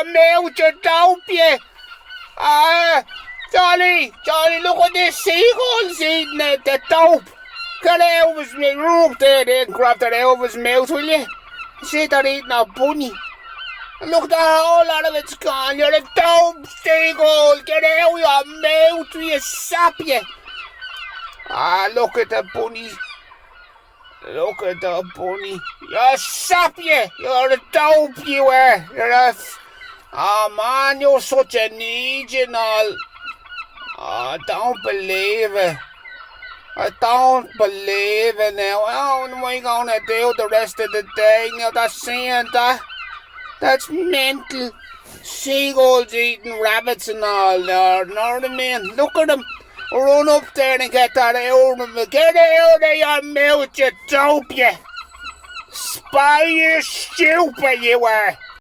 your mouth, you dope, you. Johnny, look at this seagulls eating the dope. Get out of his roof there, then grab that out of his mouth, will you? See, they're eating a bunny. Look, the whole lot of it's gone. You're a dope seagull. Get out of your mouth, will you sap you? Look at the bunny. Look at the bunny. You're sap you. You're a dope, you are. You're a... Oh, man, you're such a need, you know. I don't believe it. I don't believe it now. How am I going to do the rest of the day now? That's saying that. That's mental. Seagulls eating rabbits and all. Know what I mean? Look at them. Run up there and get that out of them. Get out of your mouth, you dope, you. Spy, you stupid, you are.